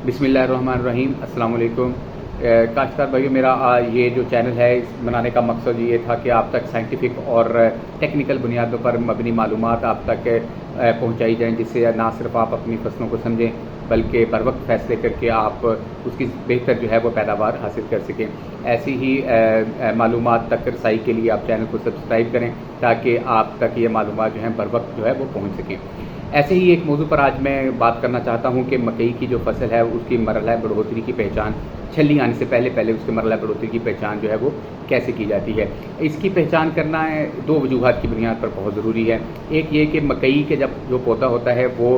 बिस्मिल्लाहिर्रहमानिर्रहीम। अस्सलाम वालेकुम। काश्तकार भाइयों, मेरा ये जो चैनल है इस बनाने का मकसद ये था कि आप तक साइंटिफिक और टेक्निकल बुनियादों पर मबनी मालूमात आप तक पहुंचाई जाएं, जिससे ना सिर्फ आप अपनी फसलों को समझें बल्कि बर वक्त फैसले करके आप उसकी बेहतर जो है वो पैदावार हासिल कर सकें। ऐसी ही मालूमात तक रसाई के लिए आप चैनल को सब्सक्राइब करें ताकि आप तक ये मालूमात जो है बर वक्त जो है वो पहुँच सकें। ऐसे ही एक मौजू पर आज मैं बात करना चाहता हूं कि मकई की जो फसल है उसकी मरहला बढ़ोतरी की पहचान, छल्ली आने से पहले पहले उसके मरहला बढ़ोतरी की पहचान जो है वो कैसे की जाती है। इसकी पहचान करना है दो वजूहात की बुनियाद पर बहुत ज़रूरी है। एक ये कि मकई के जब जो पौधा होता है वो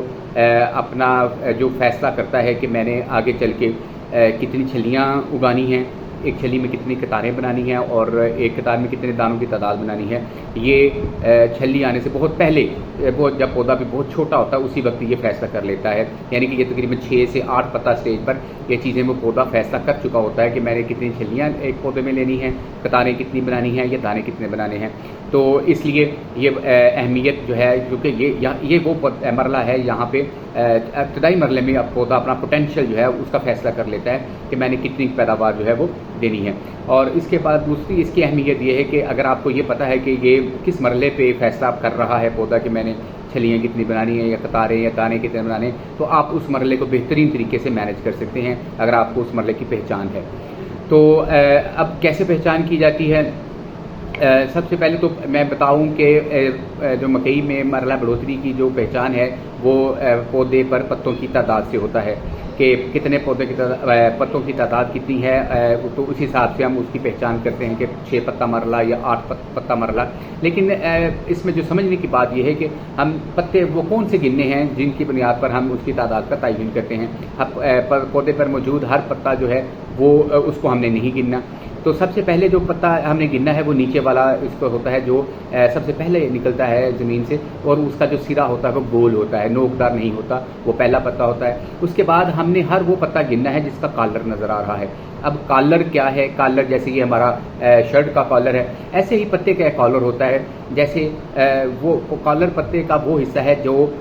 अपना जो फैसला करता है कि मैंने आगे चल के कितनी छलियाँ उगानी हैं, एक छली में कितनी कतारें बनानी हैं और एक कतार में कितने दानों की तादाद बनानी है, ये छली आने से बहुत पहले, बहुत जब पौधा भी बहुत छोटा होता है उसी वक्त ये फैसला कर लेता है। यानी कि ये तकरीबन 6 से 8 पत्ता स्टेज पर ये चीज़ें वो पौधा फैसला कर चुका होता है कि मैंने कितनी छलियाँ एक पौधे में लेनी हैं, कतारें कितनी बनानी हैं या दाने कितने बनाने हैं। तो इसलिए ये अहमियत जो है, क्योंकि ये वो मरला है यहाँ पे इब्तदाई मरले में अब पौधा अपना पोटेंशियल जो है उसका फैसला कर लेता है कि मैंने कितनी पैदावार जो है वो देनी है। और इसके बाद दूसरी इसकी अहमियत ये है कि अगर आपको ये पता है कि ये किस मरले पे फैसला कर रहा है पौधा कि मैंने छलियाँ कितनी बनानी है या कतारें या दाने कितने बनाने हैं, तो आप उस मरले को बेहतरीन तरीके से मैनेज कर सकते हैं अगर आपको उस मरले की पहचान है। तो अब कैसे पहचान की जाती है? सबसे पहले तो मैं बताऊं कि जो मकई में मरहला बढ़ोतरी की जो पहचान है वो पौधे पर पत्तों की तादाद से होता है कि कितने पौधे की पत्तों की तादाद कितनी है। तो उस हिसाब से हम उसकी पहचान करते हैं कि 6 पत्ता मरला या 8 पत्ता मरला। लेकिन इसमें जो समझने की बात यह है कि हम पत्ते वो कौन से गिनने हैं जिनकी बुनियाद पर हम उसकी तादाद का तयन करते हैं। पौधे पर मौजूद हर पत्ता जो है वो उसको हमने नहीं गिनना। तो सबसे पहले जो पत्ता हमने गिनना है वो नीचे वाला इसको होता है जो सबसे पहले निकलता है ज़मीन से, और उसका जो सिरा होता है वो गोल होता है, नोकदार नहीं होता, वो पहला पत्ता होता है। उसके बाद हमने हर वो पत्ता गिनना है जिसका कॉलर नज़र आ रहा है। अब कॉलर क्या है? कॉलर जैसे ये हमारा शर्ट का कॉलर है, ऐसे ही पत्ते का कॉलर होता है। जैसे वो कॉलर पत्ते का वो हिस्सा है जो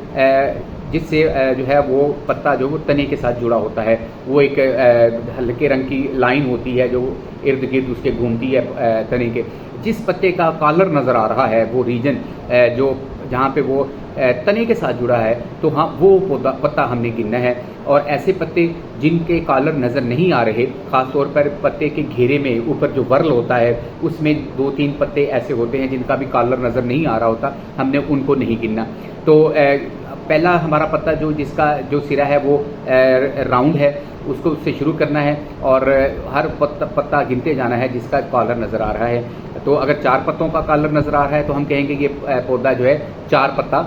जिससे जो है वो पत्ता जो वो तने के साथ जुड़ा होता है। वो एक हल्के रंग की लाइन होती है जो इर्द गिर्द उसके घूमती है तने के। जिस पत्ते का कॉलर नज़र आ रहा है वो रीजन जो जहाँ पे वो तने के साथ जुड़ा है, तो हाँ वो पत्ता हमने गिनना है। और ऐसे पत्ते जिनके कॉलर नज़र नहीं आ रहे, ख़ास तौर पर पत्ते के घेरे में ऊपर जो वर्ल होता है उसमें 2-3 पत्ते ऐसे होते हैं जिनका भी कॉलर नज़र नहीं आ रहा होता, हमने उनको नहीं गिनना। तो पहला हमारा पत्ता जिसका जो सिरा है वो राउंड है, उसको उससे शुरू करना है और हर पत्ता गिनते जाना है जिसका कॉलर नज़र आ रहा है। तो अगर 4 पत्तों का कॉलर नज़र आ रहा है तो हम कहेंगे ये पौधा जो है 4 पत्ता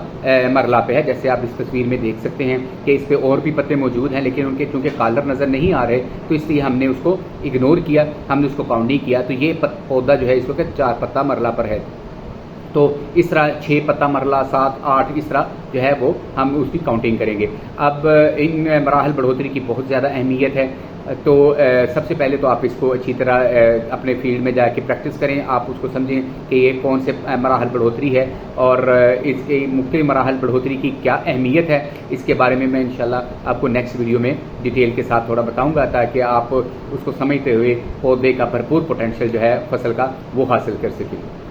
मरला पे है। जैसे आप इस तस्वीर में देख सकते हैं कि इस पे और भी पत्ते मौजूद हैं, लेकिन उनके चूँकि कॉलर नज़र नहीं आ रहे तो इसलिए हमने उसको इग्नोर किया, हमने उसको काउंट नहीं किया। तो ये पौधा जो है इस वक्त 4 पत्ता मरला पर है। तो इस तरह 6 पत्ता मरला, 7, 8 इस तरह जो है वो हम उसकी काउंटिंग करेंगे। अब इन मराहल बढ़ोतरी की बहुत ज़्यादा अहमियत है। तो सबसे पहले तो आप इसको अच्छी तरह अपने फील्ड में जाके प्रैक्टिस करें, आप उसको समझें कि ये कौन से मराहल बढ़ोतरी है और इसके मुख्तलिफ मराहल बढ़ोतरी की क्या अहमियत है। इसके बारे में मैं इंशाल्लाह आपको नेक्स्ट वीडियो में डिटेल के साथ थोड़ा बताऊंगा ताकि आप उसको समझते हुए पौधे का भरपूर पोटेंशियल जो है फसल का वो हासिल कर सकें।